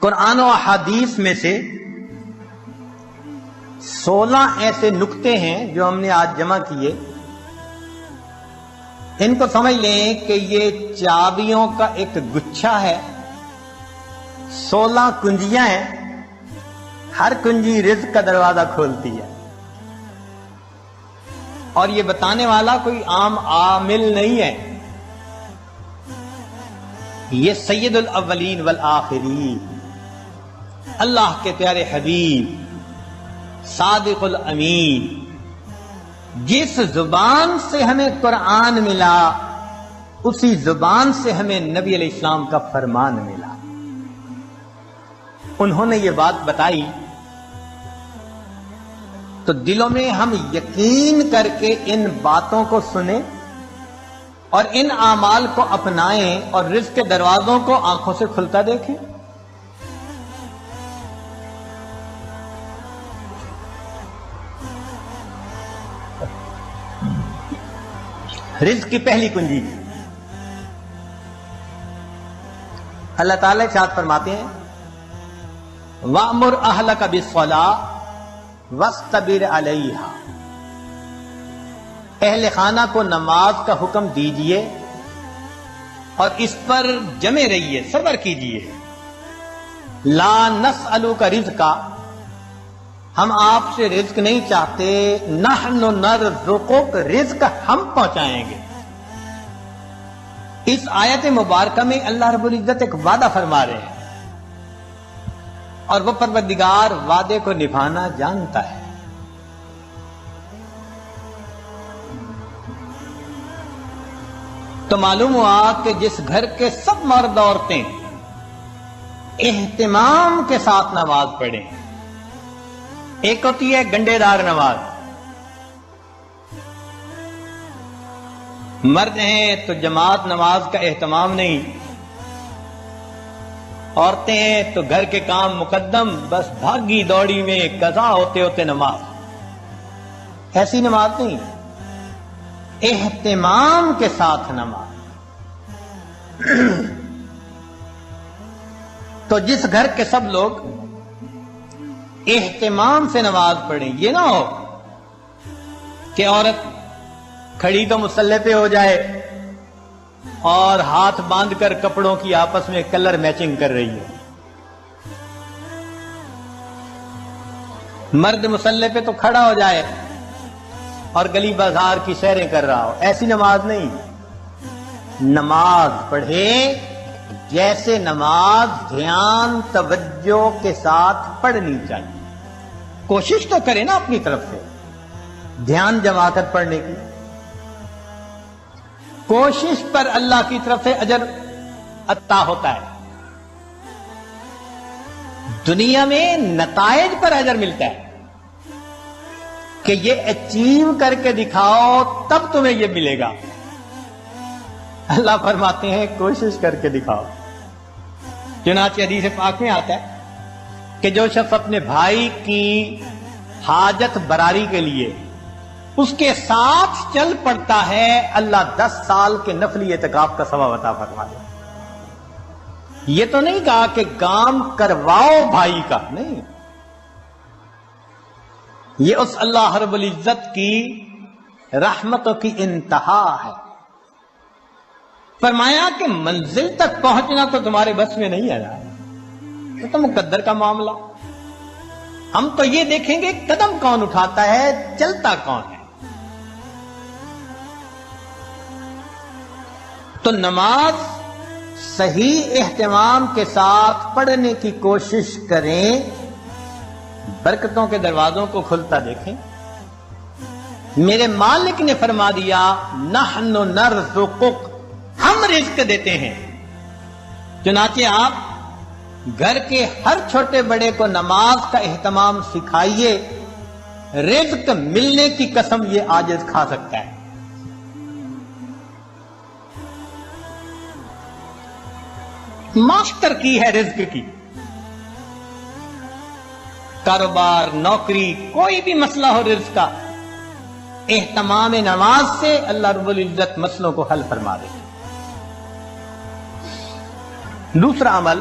قرآن و احادیث میں سے 16 ایسے نکتے ہیں جو ہم نے آج جمع کیے. ان کو سمجھ لیں کہ یہ چابیوں کا ایک گچھا ہے. 16 کنجیاں ہیں، ہر کنجی رزق کا دروازہ کھولتی ہے. اور یہ بتانے والا کوئی عام عامل نہیں ہے، یہ سید الاولین والآخرین اللہ کے پیارے حبیب صادق الامین، جس زبان سے ہمیں قرآن ملا اسی زبان سے ہمیں نبی علیہ السلام کا فرمان ملا. انہوں نے یہ بات بتائی تو دلوں میں ہم یقین کر کے ان باتوں کو سنیں اور ان اعمال کو اپنائیں اور رزق کے دروازوں کو آنکھوں سے کھلتا دیکھیں. رزق کی پہلی کنجی اللہ تعالی ارشاد فرماتے ہیں وَأْمُرْ أَهْلَكَ بِالصَّلَاةِ وَاسْتَبِرْ عَلَيْهَا، اہل خانہ کو نماز کا حکم دیجئے اور اس پر جمے رہیے، صبر کیجئے. لا نسألک رزقا، ہم آپ سے رزق نہیں چاہتے، نحن نرزقک، رزق ہم پہنچائیں گے. اس آیت مبارکہ میں اللہ رب العزت ایک وعدہ فرما رہے ہیں اور وہ پروردگار وعدے کو نبھانا جانتا ہے. تو معلوم ہوا کہ جس گھر کے سب مرد عورتیں اہتمام کے ساتھ نماز پڑھیں، ایک ہوتی ہے گنڈے دار نماز، مرد ہیں تو جماعت نماز کا اہتمام نہیں، عورتیں ہیں تو گھر کے کام مقدم، بس بھاگی دوڑی میں قضا ہوتے ہوتے نماز. ایسی نماز نہیں، اہتمام کے ساتھ نماز. تو جس گھر کے سب لوگ اہتمام سے نماز پڑھیں، یہ نہ ہو کہ عورت کھڑی تو مصلی پہ ہو جائے اور ہاتھ باندھ کر کپڑوں کی آپس میں کلر میچنگ کر رہی ہے، مرد مصلی پہ تو کھڑا ہو جائے اور گلی بازار کی سیریں کر رہا ہو. ایسی نماز نہیں. نماز پڑھے جیسے نماز دھیان توجہ کے ساتھ پڑھنی چاہیے. کوشش تو کرے نا اپنی طرف سے دھیان جما کر پڑھنے کی. کوشش پر اللہ کی طرف سے اجر عطا ہوتا ہے، دنیا میں نتائج پر اجر ملتا ہے کہ یہ اچیو کر کے دکھاؤ تب تمہیں یہ ملے گا. اللہ فرماتے ہیں کوشش کر کے دکھاؤ. چنانچہ حدیث پاک میں آتا ہے کہ جو شخص اپنے بھائی کی حاجت براری کے لیے اس کے ساتھ چل پڑتا ہے، اللہ 10 سال کے نفلی اعتکاف کا ثواب عطا فرما دے. یہ تو نہیں کہا کہ کام کرواؤ بھائی کا، نہیں، یہ اس اللہ رب العزت کی رحمتوں کی انتہا ہے. فرمایا کہ منزل تک پہنچنا تو تمہارے بس میں نہیں ہے، یہ تو مقدر کا معاملہ. ہم تو یہ دیکھیں گے قدم کون اٹھاتا ہے، چلتا کون ہے. تو نماز صحیح اہتمام کے ساتھ پڑھنے کی کوشش کریں، برکتوں کے دروازوں کو کھلتا دیکھیں. میرے مالک نے فرما دیا نحن نرزقک، ہم رزق دیتے ہیں. چنانچہ آپ گھر کے ہر چھوٹے بڑے کو نماز کا اہتمام سکھائیے، رزق ملنے کی قسم یہ عاجز کھا سکتا ہے. ماسٹر کی ہے رزق کی. کاروبار، نوکری، کوئی بھی مسئلہ ہو رزق کا، اہتمام نماز سے اللہ رب العزت مسئلوں کو حل فرما دے. دوسرا عمل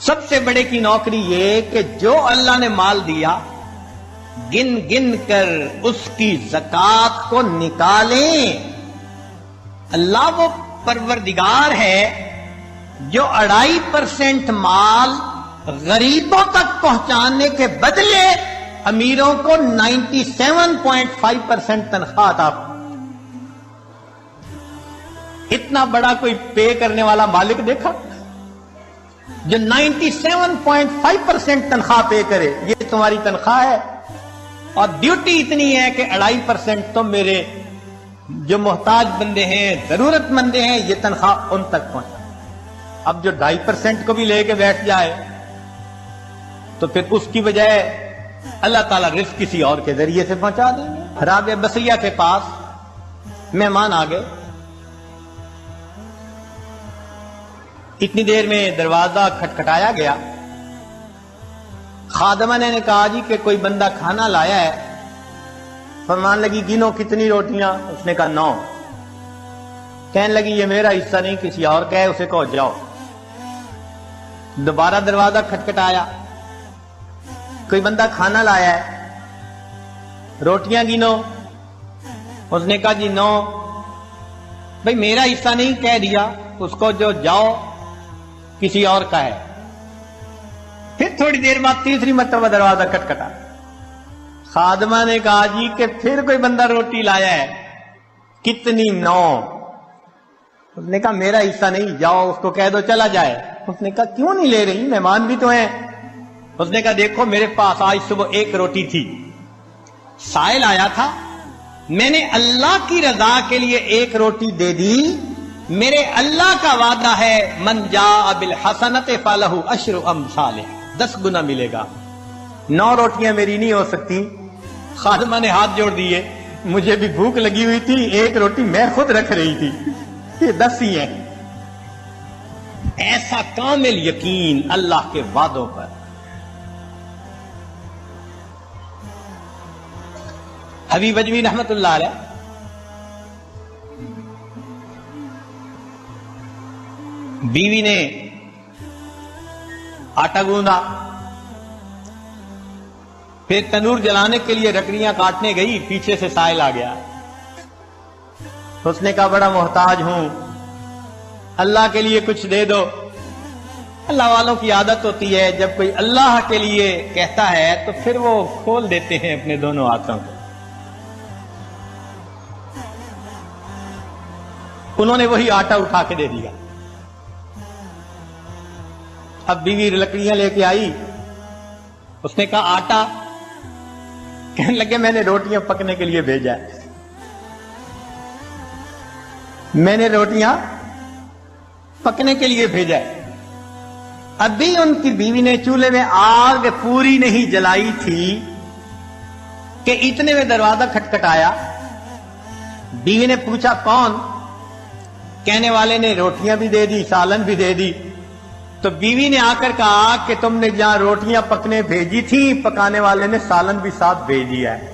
سب سے بڑے کی نوکری یہ کہ جو اللہ نے مال دیا گن گن کر اس کی زکات کو نکالیں. اللہ وہ پروردگار ہے جو 2.5% مال غریبوں تک پہنچانے کے بدلے امیروں کو 97.5% تنخواہ عطا. اتنا بڑا کوئی پے کرنے والا مالک دیکھا جو 97.5% تنخواہ پے کرے؟ یہ تمہاری تنخواہ ہے اور ڈیوٹی اتنی ہے کہ 2.5% تم میرے جو محتاج بندے ہیں ضرورت مندے ہیں یہ تنخواہ ان تک پہنچا. اب جو 2.5% کو بھی لے کے بیٹھ جائے تو پھر اس کی بجائے اللہ تعالیٰ رزق کسی اور کے ذریعے سے پہنچا دیں گے. رابعہ بصیہ کے پاس مہمان آ گئے. اتنی دیر میں دروازہ کھٹکھٹایا گیا. خادمہ نے کہا جی کہ کوئی بندہ کھانا لایا ہے. فرمان لگی گنو کتنی روٹیاں؟ اس نے کہا 9. کہنے لگی یہ میرا حصہ نہیں کسی اور کا ہے، اسے کہو جاؤ. دوبارہ دروازہ کھٹکھٹایا. کوئی بندہ کھانا لایا ہے، روٹیاں گنو. اس نے کہا جی 9. بھئی میرا حصہ نہیں کہہ دیا، اس کو جو جاؤ کسی اور کا ہے. پھر تھوڑی دیر بعد تیسری مرتبہ دروازہ کھٹکھٹا. خادمہ نے کہا جی کہ پھر کوئی بندہ روٹی لایا ہے، کتنی؟ 9. اس نے کہا میرا حصہ نہیں، جاؤ اس کو کہہ دو چلا جائے. اس نے کہا کیوں نہیں لے رہی، مہمان بھی تو ہیں. اس نے کہا دیکھو میرے پاس آج صبح 1 روٹی تھی، سائل آیا تھا، میں نے اللہ کی رضا کے لیے 1 روٹی دے دی. میرے اللہ کا وعدہ ہے من جاء بالحسنۃ فلہ عشر امثالھا، 10 گنا ملے گا. 9 روٹیاں میری نہیں ہو سکتی. خادمہ نے ہاتھ جوڑ دیے، مجھے بھی بھوک لگی ہوئی تھی، 1 روٹی میں خود رکھ رہی تھی، یہ 10 ہی ہیں. ایسا کامل یقین اللہ کے وعدوں پر. حبیب اجمی رحمت اللہ علیہ بیوی نے آٹا گوندا، پھر تنور جلانے کے لیے لکڑیاں کاٹنے گئی، پیچھے سے سائل آ گیا. اس نے کہا بڑا محتاج ہوں، اللہ کے لیے کچھ دے دو. اللہ والوں کی عادت ہوتی ہے جب کوئی اللہ کے لیے کہتا ہے تو پھر وہ کھول دیتے ہیں اپنے دونوں ہاتھوں کو. انہوں نے وہی آٹا اٹھا کے دے دیا. اب بیوی لکڑیاں لے کے آئی. اس نے کہا آٹا؟ کہنے لگے میں نے روٹیاں پکنے کے لیے بھیجا ہے. میں نے روٹیاں پکنے کے لیے بھیجا ہے. ابھی ان کی بیوی نے چولہے میں آگ پوری نہیں جلائی تھی کہ اتنے میں دروازہ کھٹکھٹایا. بیوی نے پوچھا کون؟ کہنے والے نے روٹیاں بھی دے دی، سالن بھی دے دی. تو بیوی نے آ کر کہا کہ تم نے جہاں روٹیاں پکنے بھیجی تھی پکانے والے نے سالن بھی ساتھ بھیج دیا ہے.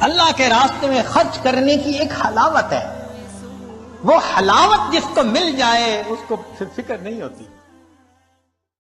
اللہ کے راستے میں خرچ کرنے کی ایک حلاوت ہے، وہ حلاوت جس کو مل جائے اس کو پھر فکر نہیں ہوتی.